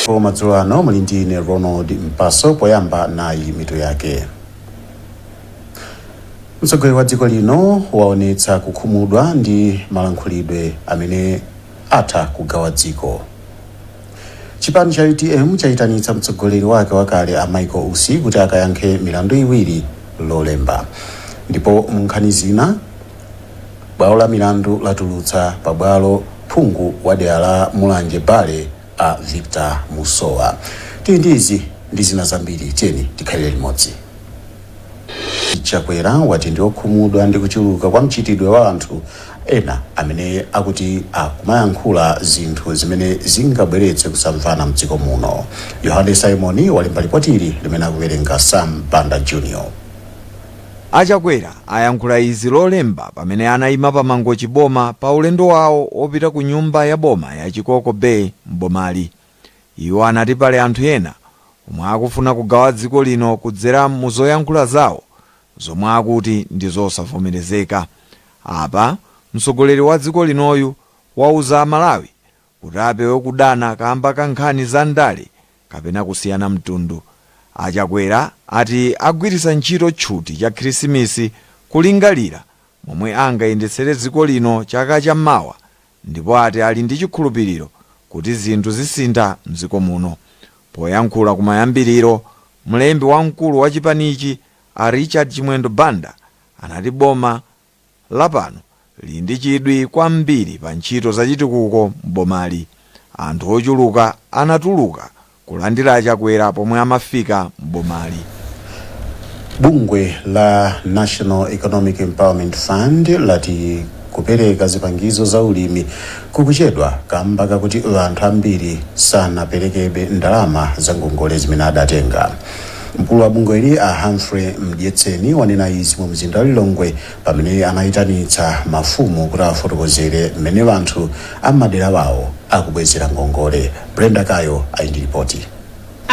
Madzulo ano muli ndine Ronald Mpaso poyamba nayi mitu yake. Mtsogoleri wa dziko lino waonetsa kukhumudwa ndi malankhulidwe amene atha kugawa dziko. Chipani cha UTM chayitanitsa mtsogoleri wake wakale a Michael Usi kuti akayankhe milandu iwiri lolemba. Ndipo munkhani zina bwalo la milandu latulutsa pabwalo phungu wa dera la Mulanje Bale a Victor Musowa. Tindizi ndi zina zambiri tiyeni tikhalire limodzi. Chakwera wati ndi okhumudwa ndi kuchuluka kwa mchitidwe wa anthu ena amene akuti akumayankhula zinthu zimene zingabweretse kusamvana mdziko muno. Yohane Simoni walemba ripotili limene akuwerenga Sam Banda Jr. Achakwera ayankhula izi lolemba pamene anayima pamango chiboma pa ulendo wawo opita ku nyumba ya boma ya Chikoko Bay m'Bomali. Iwo anati pali anthu ena omwe akufuna kugawa dziko lino kudzera mu zoyankhula zawo zomwe akuti ndi zosavomerezeka. Apa mtsogoleri wa dziko linoyu wauza Amalawi kuti apewe kudana kamba ka nkhani za ndale kapena kusiyana mtundu. Achakwera ati agwiritsa ntchito tchuti cha Khrisimisi kulingalira momwe angayendetsere dziko lino chaka chammawa, ndipo ati ali ndi chikhulupiriro kuti zinthu zisintha mdziko muno. Poyankhula kumayambiriro, mlembi wamkulu wa chipanichi a Richard Chimwendo Banda anati boma lapano lili ndi chidwi kwambiri pa ntchito zachitukuko m'Bomali. Anthu ochuluka anatuluka kulandira Achakwera pomwe amafika m'Bomali. Bungwe la National Economic Empowerment Fund lati kupereka zipangizo za ulimi kukuchedwa kamba kakuti anthu ambiri sanaperekebe ndalama za ngongole zimene adatenga. Mkulu wa bungweli a Humphrey Mdyetseni wanena izi mu mzinda wa Lilongwe pamene anayitanitsa mafumu kuti afotokozere mmene anthu amadera wawo akubwezera ngongole. Brenda Kayo ali ndi ripoti.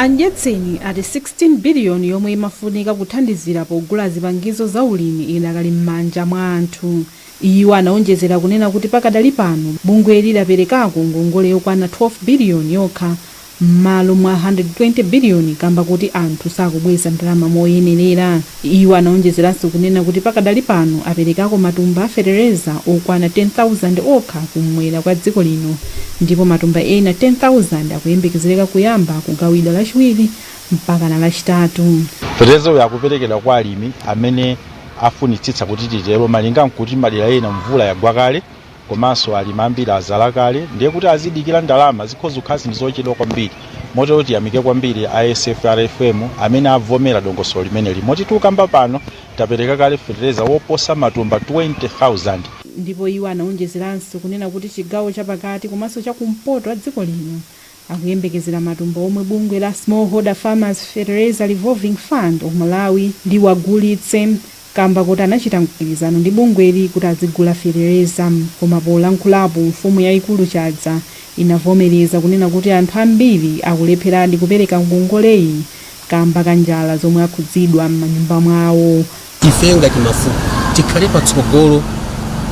Mdyetseni ati 16 billion yomwe imafunika kuthandizira pogula zipangizo za ulimi idakali m'manja mwa anthu. Iwo anaonjezera kunena kuti pakadali pano bungweli laperekako ngongole yokwana 12 billion yokha m'malo mwa 120 billion kamba kuti anthu sakubweza ndalama moyenerera. Iwo anaonjezeranso kunena kuti pakadali pano aperekako matumba a fertilizer okwana 10,000 okha kumwera kwa dziko lino, ndipo matumba ena 10,000 akuyembekezereka kuyamba kugawidwa lachiwiri mpaka na lachitatu. Fertilizer yakuperekedwa kwa alimi amene afunitsitsa kuti titero malinga nkuti madera ena mvula yagwa kale komanso alimi ambiri azala kale, ndiye kuti azidikira ndalama zikhoza kukhala ndizochedwa kwambiri. Motero kuti yamike kwambiri ISFRFM amene avomera dongosolo limeneli. Moti tukamba pano tapereka kale fertilizer woposa matumba 20,000. Ndipo iwo anaonjezeranso kunena kuti chigawo chapakati komanso chakumpoto wa dziko lino akuyembekezera matumba omwe bungwe la Smallholder Farmers Fertilizer Revolving Fund of Malawi ndi wagulitse kamba kuti anachita mgwirizano ndi bungweli kuti azigula fertilizer. Koma polankhulapo mfumu yayikulu Chadza inavomereza kunena kuti anthu ambiri akulepheradi kupereka ngongoleyi kamba kanjala zomwe akhudzidwa m'manyumba mwawo. Ife ngati mafumu tikhale patsogolo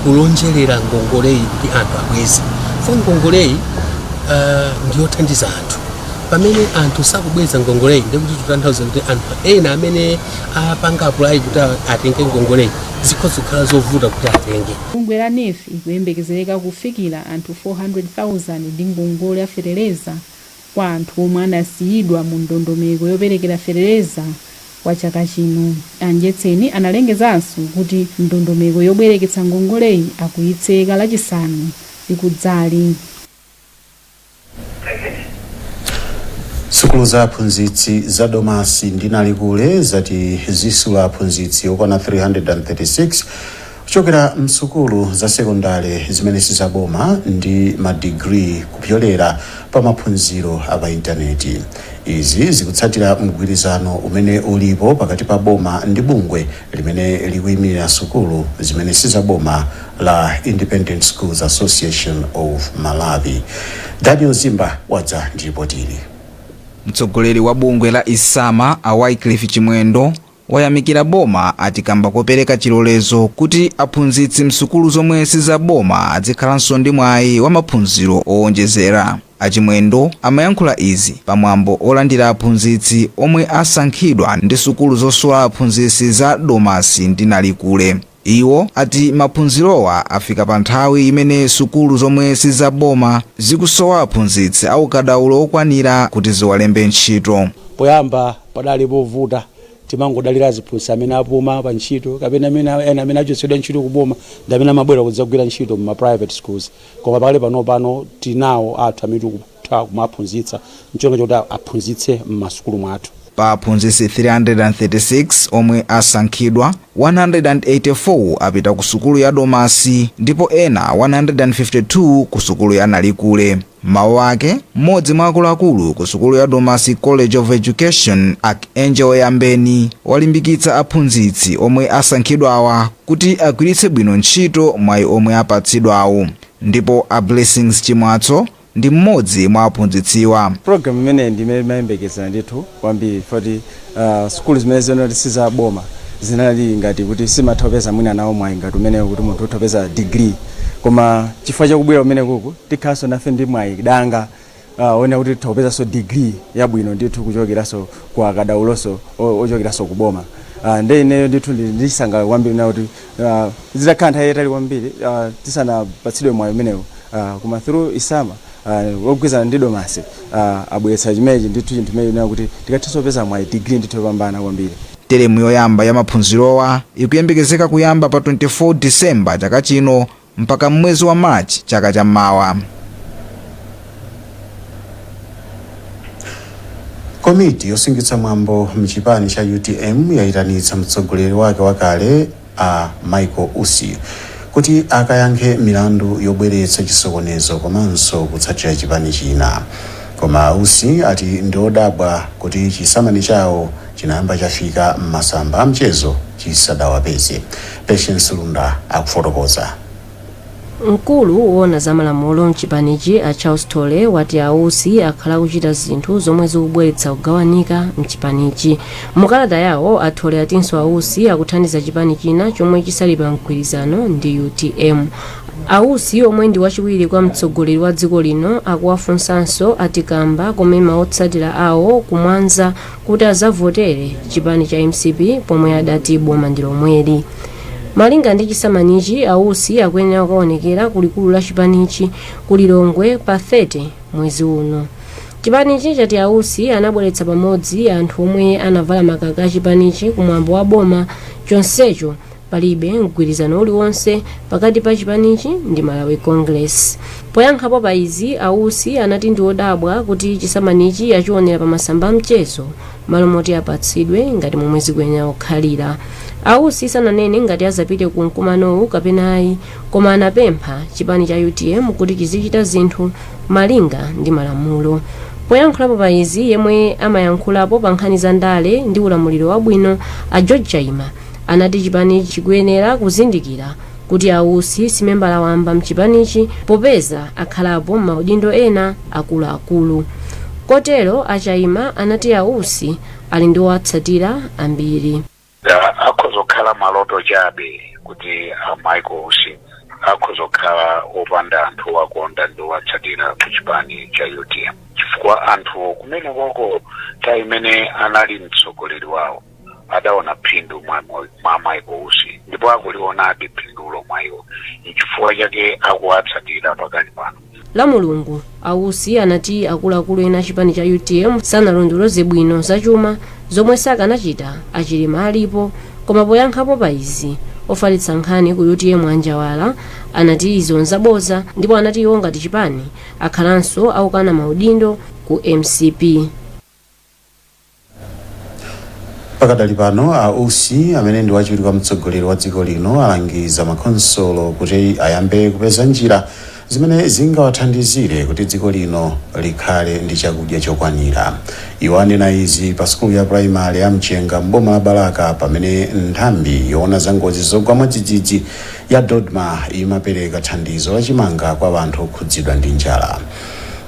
kulonjerera ngongoleyi ndi anthu abwezi. Ngongoleyi ndiyothandiza anthu. Pamene anthu sakubweza ngongoleyi ndikuti tutanthauza kuti anthu ena amene apanga apply kuti atenge ngongoleyi zikhoza kukhala zovuta kuti atenge. Bungwe la NEF ikuyembekezereka kufikira anthu 400,000 ndi ngongole ya fertilizer kwa anthu omwe anasiyidwa mu ndondomeko yoperekera fertilizer kwa chaka chino. Mdyetseni analengezanso kuti ndondomeko yobwereketsa ngongoleyi akuyitseka lachisanu likudzali. Sukulu za aphunzitsi za Domasi ndi Nalikule zati zisula aphunzitsi okwana 336 kuchokera msukulu za sekondari zimene sizaboma ndi madigiri kupyolera pa maphunziro apa intaneti. Izi zikutsatira mgwirizano umene ulipo pakati pa boma ndi bungwe limene likuyimirira sukulu zimene sizaboma la Independent Schools Association of Malawi. Daniel Zimba wadza ndi ripoti ili. Mtsogoleri wa bungwe la Isama a Wycliffe Chimwendo wayamikira boma ati kamba kopereka chilolezo kuti aphunzitsi msukulu zomwe sizaboma azikhalanso ndi mwayi wa maphunziro owonjezera. Achimwendo amayankhula izi pamwambo olandira aphunzitsi omwe asankhidwa ndi sukulu zosula aphunzitsi za Domasi ndi Nalikule. Iwo ati maphunzirowa afika pa nthawi imene sukulu zomwe sizaboma zikusowa aphunzitsi au kadaulo okwanira kuti ziwalembe ntchito. Poyamba padali povuta timangodalira aphunzitsi amene apuma pa ntchito kapena amene achotsedwa ntchito kuboma ndi amene amabwera kudzagwira ntchito mu private schools. Koma pakale pano tinawo athu amene tikutha kumaphunzitsa nchonga choti aphunzitse m'masukulu mwathu. Pa aphunzitsi 336 omwe asankhidwa, 184 apita ku sukulu ya Domasi ndipo ena 152 ku sukulu ya Nalikule. Mawu ake mmodzi mwa akuluakulu ku sukulu ya Domasi College of Education, Archangel Yambeni, walimbikitsa aphunzitsi omwe asankhidwawa kuti agwiritse bwino ntchito mwayi omwe apatsidwawo. Ndipo a Blessings Chimwatso ndi mmodzi mwa aphunzitsiwa. Program imene ndimayembekeza ndithu kwambiri foti skulu zimene zino sizaboma zinali ngati kuti simathopeza mwina nawo mwayi ngati umene kuti munthu uthopeza degree, koma chifukwa chakubwera umene kuku tikhaso nafe ndi mwayi danga one kuti thopeza degree yabwino ndithu kuchokeraso kwa kadauloso ochokeraso kuboma. Nde ineyo ndithu ndisanga kwambiri na kuti zitakhala nthawi yayitali kwambiri tisanapatsidwe mwayi umenewo koma through Isama wogwizana ndi Domasi abweretsa chimenechi ndithu chinthu chimene kuti tikathisopeza mwayi degree ndithu yopambana kwambiri. Teremu yoyamba ya maphunzirowa ikuyembekezeka kuyamba pa 24 Disemba chaka chino mpaka mwezi wa March chaka chammawa. Komiti yosungitsa mwambo mchipani cha UTM yayitanitsa mtsogoleri wake wakale Michael Usi kuti akayankhe milandu yobweretsa chisokonezo komanso kutsatira chipani china. Koma Usi ati ndiodabwa kuti chisamani chawo chinayamba chafika m'masamba a mchezo chisadawapeze. Patience Lunda akufotokoza. Mkulu woona za malamulo mchipanichi a Charles Tole wati Usi akhala kuchita zinthu zomwe zikubweretsa kugawanika mchipanichi. Mukalata yawo Tole atinso Usi akuthandiza chipani china chomwe chisali pa mgwirizano ndi UTM. Usi omwe ndi wachiwiri kwa mtsogoleri wa dziko lino akuwafunsanso atikamba komema otsatira awo kumwanza kuti azavotere chipani cha MCP pomwe adati boma ndi lomweli. Malinga ndi chisamanichi Usi akuyenera kuonekera kulikulu la chipanichi kulilongwe pa 30 mwezi uno. Chipanichi chati Usi anabweretsa pamodzi anthu omwe anavala makaka a chipanichi kumwambo wa boma, chonsecho palibe mgwirizano uliwonse pakati pa chipanichi ndi Malawi Congress. Poyankhapo pa izi Usi anati ndiodabwa kuti chisamanichi achionera pa masamba a mchezo malo moti apatsidwe ngati momwe zikuyenera kukhalira. Usi sananene ngati azapite ku mkumanowu kapena ayi, koma anapempha chipani cha UTM kuti chizichita zinthu malinga ndi malamulo. Poyankhulapo pa izi yemwe amayankhulapo pa nkhani za ndale ndi ulamuliro wabwino a George Chaima anati chipanichi chikuyenera kuzindikira kuti Usi si membala wamba mchipanichi popeza akhalapo maudindo ena akuluakulu. Kotero a Chaima anati Usi ali ndi owatsatira ambiri. Akhozokhala maloto chabe kuti Michael Usi akhozokhala opanda anthu wakonda ndi owatsatira ku chipani cha UTM, chifukwa anthu kumene koko ta imene anali mtsogoleri wawo adaona phindu mwa Michael Usi ndipo akulionabe phindulo mwa iwo, chifukwa chake akuwatsatira pakali pano. La Mulungu Usi anati akuluakulu ena chipani cha UTM sanalondoloze bwino zachuma zomwe sakanachita achilima alipo, koma poyankhapo pa izi ofalitsa nkhani ku UTM Anjawala anati izo nzaboza ndipo anati iwo ngati chipani akhalanso aukana maudindo ku MCP. Pakadali pano Usi amene ndi wachiwiri kwa mtsogoleri wa dziko lino alangiza makonsolo kuti ayambe kupeza njira zimene zingawathandizire kuti dziko lino likhale ndi chakudya chokwanira. Iwo anena izi pa sukulu ya primary ya Mchenga mboma la Balaka pamene nthambi yoona za ngozi zogwa mwadzidzidzi ya Dodma imapereka thandizo lachimanga kwa anthu okhudzidwa ndi njala.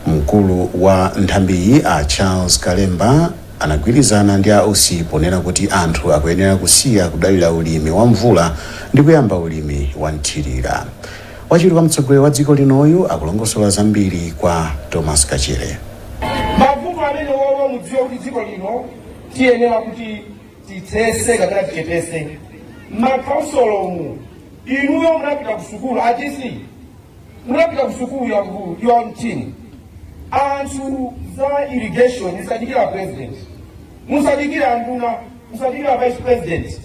Mkulu wa nthambiyi a Charles Kalemba anagwirizana ndi Usi ponena kuti anthu akuyenera kusiya kudalira ulimi wa mvula ndi kuyamba ulimi wa nthirira. wachiwiri mtsogoleri wa dziko linoyu akulongosola zambiri kwa Thomas Kachere. Mavuto amene wawa mudziwa kuti dziko lino tiyenera kuti titsese kapena tichepese. Makansolomu inuyo munapita kusukulu atisi munapita kusukulu ya mtini anthu za irrigation musadikira president, musadikira nduna, musadikira vice president.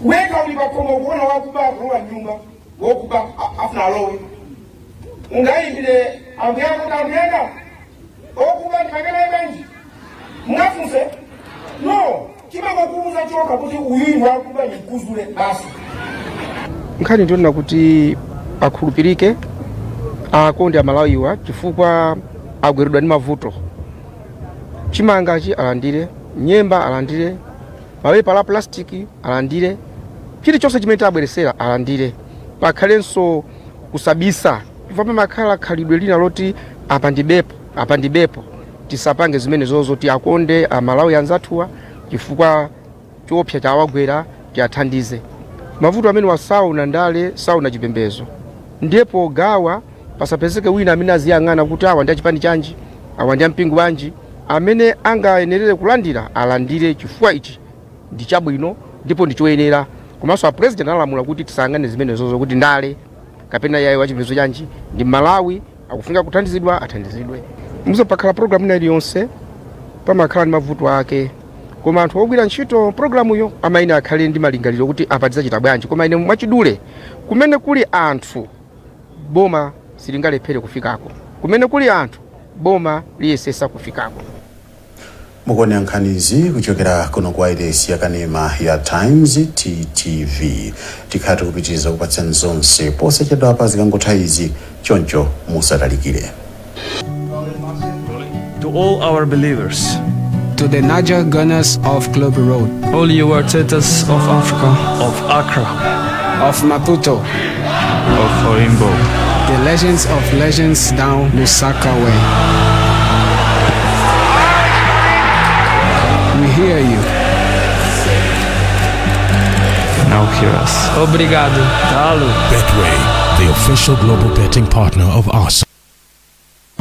Weka ulipakoma ukuona wakuba kulowa nyumba wokuba afuna alowe ungayimbire ambuyako ndambuyenda okuba ndipakena ibenji mungafunse no chimakukubuza choka kuti uyini wakuba nikuzule basi. Nkhani ndiona kuti akhulupirike akonde amalawiwa chifukwa agweredwa ndi mavuto. Chimangachi alandire, nyemba alandire, mapepa la plastiki alandire, chilichonse chimene tabweresera alandire. Pakhalenso kusabisa chifukwa makhala khalidwe lina loti apandibepo tisapange zimene zozo ti akonde amalawi anzathuwa chifukwa chiopsa chawagwera tiathandize. Mavuto amene wasauna ndale sauna chipembezo ndipo gawa pasapezeke wina amene aziyang'ana kuti awa ndi achipani chanji, awa ndi mpingo wanji, amene angayenerere kulandira alandire chifukwa ichi ndi chabwino ndipo ndi choyenera. Komanso a president analamula kuti tisangane zimene zozo kuti ndale kapena yayi wachipembezo chanji ndi Malawi akufunga kuthandizidwa athandizidwe. Muzapakhala programu ina iliyonse pamakhala ndi mavuto ake, koma anthu ogwira ntchito programu yo amaine akhale ndi malingaliro kuti apadziza chita bwanji. Koma ine mwachidule kumene kuli anthu boma silingalephere kufikako, kumene kuli anthu boma liyesesa kufikako. Mukone nkhanizi kuchokera kuno kwa iresi yakanema ya Times TTV. Tikhati kupitiriza kupatsani zonse posachedwa pa zikangotha izi choncho musatalikire. To all our believers, to the Niger Gunners of Global Road, all you Artetas of Africa, of Accra, of Maputo, of Orimbo, the legends of legends down Lusaka way. We hear you. Now hear us. Obrigado. Talo. Betway, the official global betting partner of Arsenal.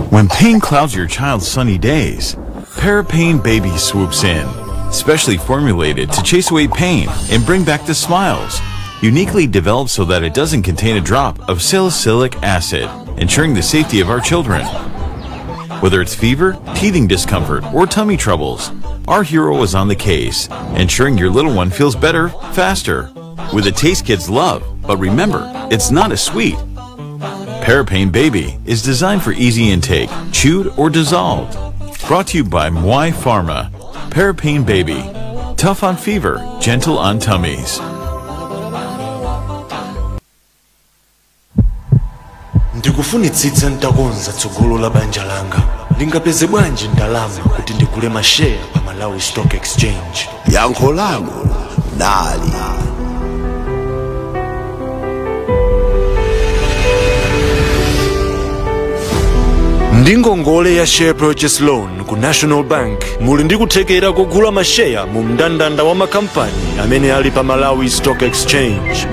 When pain clouds your child's sunny days, Parapain Baby swoops in. Specially formulated to chase away pain and bring back the smiles. Uniquely developed so that it doesn't contain a drop of salicylic acid, ensuring the safety of our children. Whether it's fever, teething discomfort, or tummy troubles, our hero is on the case, ensuring your little one feels better, faster, with a taste kids love. But remember, it's not a sweet. Parapain Baby is designed for easy intake, chewed or dissolved. Brought to you by Mwai Pharma. Parapain Baby. Tough on fever, gentle on tummies. Ndikufunitsitsa ntakonza tsogolo la banja langa. Ndingapeze bwanji ndalama kuti ndigule mashare pa Malawi Stock Exchange. Yankho lanu nali. Ndingongole ya share purchase loan ku National Bank muli ndikuthekera kugula mashare mu mndandanda wa makampani amene ali pa Malawi Stock Exchange.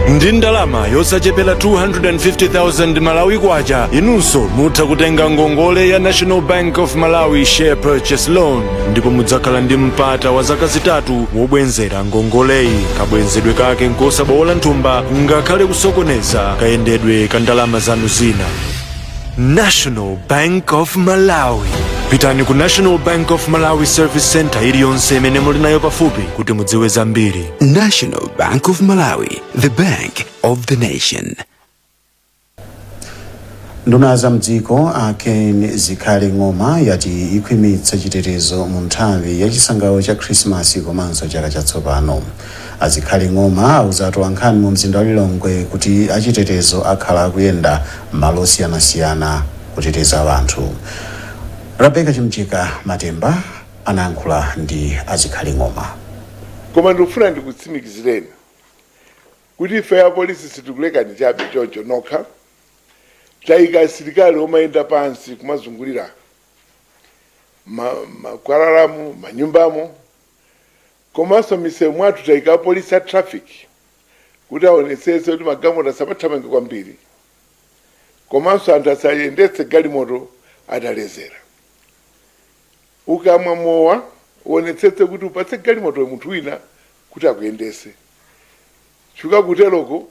Ndi ndalama yosachepera 250,000 Malawi kwacha, inunso mutha kutenga ngongole ya National Bank of Malawi share purchase loan ndipo mudzakhala ndi mpata wa zaka zitatu wobwenzera ngongoleyi. Kabwenzedwe kake nkosabowola nthumba ngakhale kusokoneza kayendedwe ka ndalama zanu zina. National Bank of Malawi. Pitani ku National Bank of Malawi Service Center iliyonse imene muli nayo pafupi kuti mudziwe zambiri. National Bank of Malawi, the bank of the nation. Nduna za mdziko Ken Zikhale Ng'oma yati ikhwimitsa chitetezo mu nthawi ya chisangalalo cha Christmas komanso chaka chatsopano. Azikhale Ng'oma auzatu ankhani mu mzinda wa Lilongwe kuti achitetezo akhala akuyenda malo osiyanasiyana kuteteza anthu. Rebecca Chimchika Matemba anayankhula ndi Azikhale Ng'oma. Koma ndikufuna ndikutsimikizireni kuti ife ya polisi sitikulekani chabe choncho nokha. Tayika asilikali omayenda pansi kumazungulira makwararamu manyumbamo komanso misewu mwathu tayika polisi ya traffic kuti aonetsetse kuti magalimoto asamathamange kwambiri, komanso anthu asayendetse galimoto atalezera. Ukamwa mowa uonetsetse kuti upatse galimoto munthu wina kuti akuyendese. Chifukwa kuteroko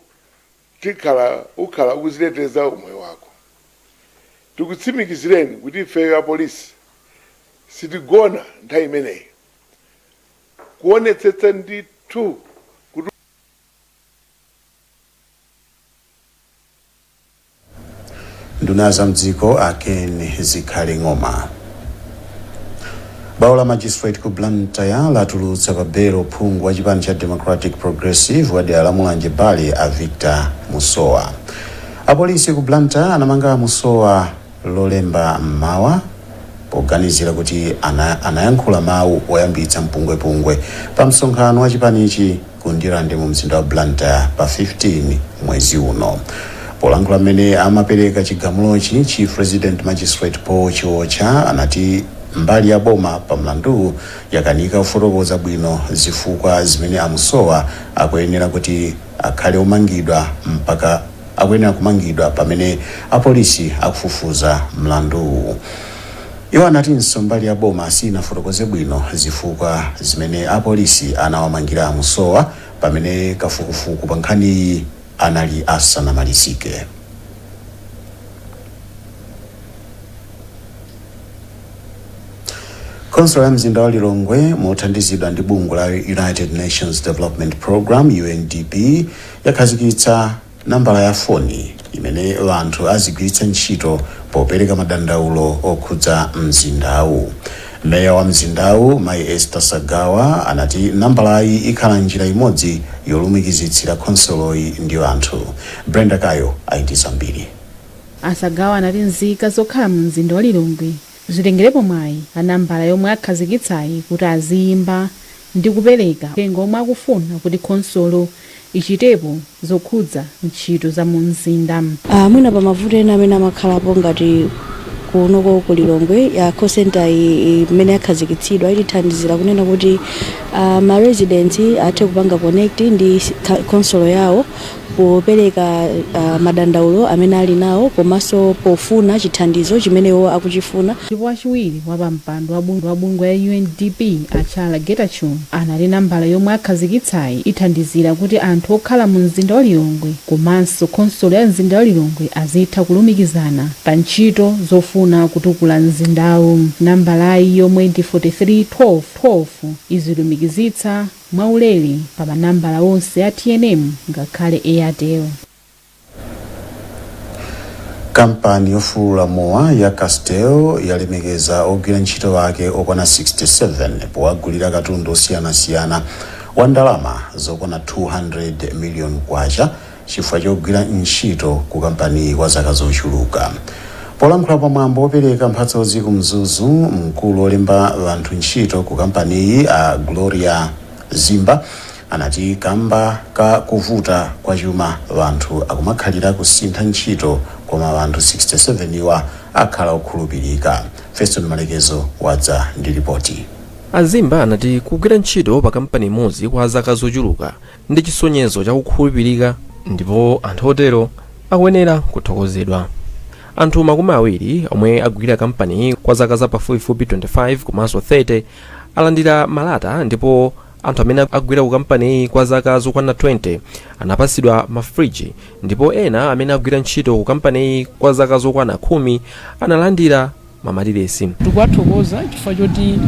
ukhala ukuziteteza umoyo wako. Tikutsimikizireni kuti ife apolisi sitigona nthawi imeneyi kuonetsetsa ndithu kuti nduna za mdziko Ken Zikhale Ng'oma. Bwalo la Magistrate ku Blantyre latulutsa pa belo phungu wa chipani cha Democratic Progressive wa dera la Mulanje Bale a Victor Musowa. Apolisi ku Blantyre anamanga Musowa lolemba mmawa poganizira kuti anayankhula mawu oyambitsa mpungwepungwe pa msonkhano wa chipanichi ku Ndirande mu mzinda wa Blantyre pa 15 mwezi uno. Polankhula mmene amapereka chigamulochi, Chief Resident Magistrate Paul Chiwocha anati mbali ya boma pa mlandu yakanika kufotokoza bwino zifukwa zimene Musowa akuyenera kuti akhale omangidwa mpaka akuyenera kumangidwa pamene apolisi akufufuza mlandu. Iwo anatinso mbali ya boma sinafotokoze bwino zifukwa zimene apolisi anawamangira Musowa pamene kafukufuku pa nkhani anali asanamalizike. Konsolo ya mzinda wa Lilongwe mothandizidwa ndi bungwe la United Nations Development Program UNDP yakhazikitsa nambala ya foni imene anthu azigwiritsa ntchito popereka madandaulo okhudza mzindawu. Meya wa mzindawu Mai Esther Sagawa anati nambalayi ikhala njira imodzi yolumikizitsira konsoloyi ndi anthu. Brenda Kayo aiti zambiri. Asagawa anati nzika zokhala mu mzinda wa Lilongwe zitengerepo mwayi anambala yomwe akhazikitsayi kuti aziyimba ndi kupereka mtengo omwe akufuna kuti konsolo ichitepo zokhudza ntchito za mu mzinda. Mwina pa mavuto ena amene amakhalapo ngati kunoko ku Lilongwe ya call center imene yakhazikitsidwa itithandizira kunena kuti ma residents athe kupanga connect ndi konsolo yawo popereka madandaulo amene ali nawo komanso pofuna chithandizo chimenewo akuchifuna. Ndipo wachiwiri wa pampando wa bungwe ya UNDP Achala Getachew anali nambala yomwe akhazikitsayi ithandizira kuti anthu okhala mu mzinda wa Lilongwe komanso konsolo ya mzinda wa Lilongwe azitha kulumikizana pa ntchito zofuna kutukula mzindawu. Nambalayi yomwe ndi 431212 izilumikizitsa mwaulere pa manambala onse ya TNM ngakhale Airtel. Kampani yofulula mowa ya Castel yalemekeza ogwira ntchito wake okwana 67 powagulira katundu osiyanasiyana wa ndalama zokwana 200 million kwacha chifukwa chogwira ntchito ku kampani kwa zaka zochuluka. Polankhula pamwambo opereka mphatso ziku mzuzu, mkulu olemba anthu ntchito ku kampaniyi a Gloria Zimba anati kamba ka kuvuta kwa chuma anthu akumakhalira kusintha ntchito koma anthu 67 iwa akhala okhulupirika. Feston Malekezo wadza ndi ripoti. Azimba anati kugwira ntchito pa kampani imodzi kwa zaka zochuluka ndi chisonyezo cha kukhulupirika ndipo anthu otero akuyenera kuthokozedwa. Anthu makumi awiri omwe agwira kampani kwa zaka za pafupifupi 25 komanso 30 alandira malata ndipo anthu amene agwira ku kampani kwa zaka zokwana 20 anapasidwa mafriji ndipo ena amene agwira ntchito ku kampani kwa zaka zokwana 10 analandira mamatiresi. Tikuwathokoza chifukwa choti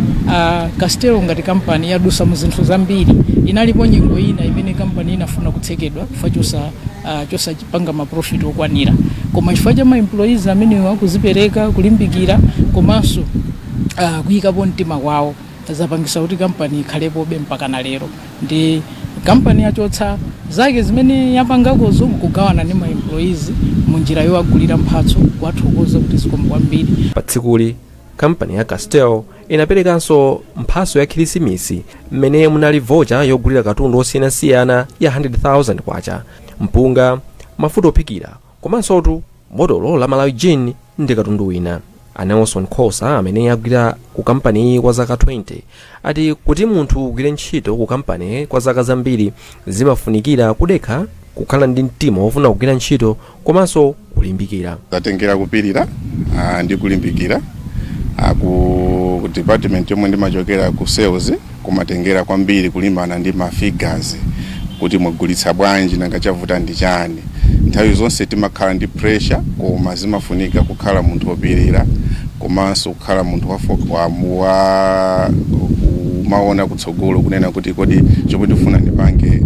Castel ngati kampani yadusa mu zinthu zambiri. Inalipo nyengo ina imene kampani inafuna kutsekedwa chifukwa chosachipanga maprofit okwanira, koma chifukwa cha ma employees amene akuzipereka kulimbikira komanso kuyikapo mtima kwawo zapangisa kuti kampani ikhalepo mpaka na lero. Ndi kampani yachotsa zake zimene yapangakozo kugawana ndi ma employees mu njira yowagulira mphatso. Kuwathokoza kuti zikomo kwambiri. Pa tsikuli kampani ya Castel inaperekanso mphatso ya khirisimisi mmene munali vocha yogulira katundu osiyanasiyana ya 100,000 kwacha, mpunga, mafuta ophikira komansotu botolo la Malawi Gin ndi katundu wina. Nelson Khosa amene agwira ku kampani kwa zaka 20 ati kuti munthu ugwire ntchito ku kampani kwa zaka zambiri zimafunikira kudekha kukhala ndi mtima wofuna kugwira ntchito komanso kulimbikira. Zatengera kupirira ndi kulimbikira ku department yomwe ndimachokera ku sales kumatengera kwambiri kulimbana ndi mafigures kuti mwagulitsa bwanji nanga chavuta ndi chani. Nthawi zonse timakhala ndi pressure koma zimafunika kukhala munthu wopirira komanso kukhala munthu maona kutsogolo kunena kuti kodi chomwe tifuna ndipange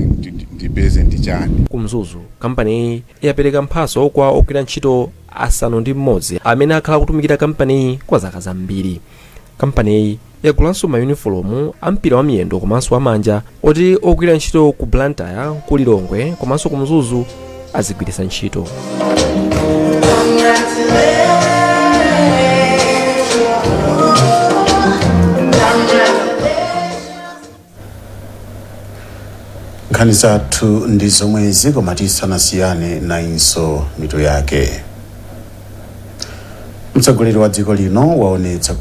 ndipeze ndi chani. Kumzuzu kampani yapereka mphaso kwa ogwira ntchito asanu ndi mmodzi amene akhala kutumikira kampani kwa zaka zambiri. Kampani yagulanso mayunifomu ampira wa miyendo komanso amanja oti ogwira ntchito ku Blantyre, ku Lilongwe komanso kumzuzu azigwiritsa ntchito. Nkhani zathu ndi zomwezi koma tisanasiyane nayinso mitu yake. Mtsogoleri wa dziko lino waonetsa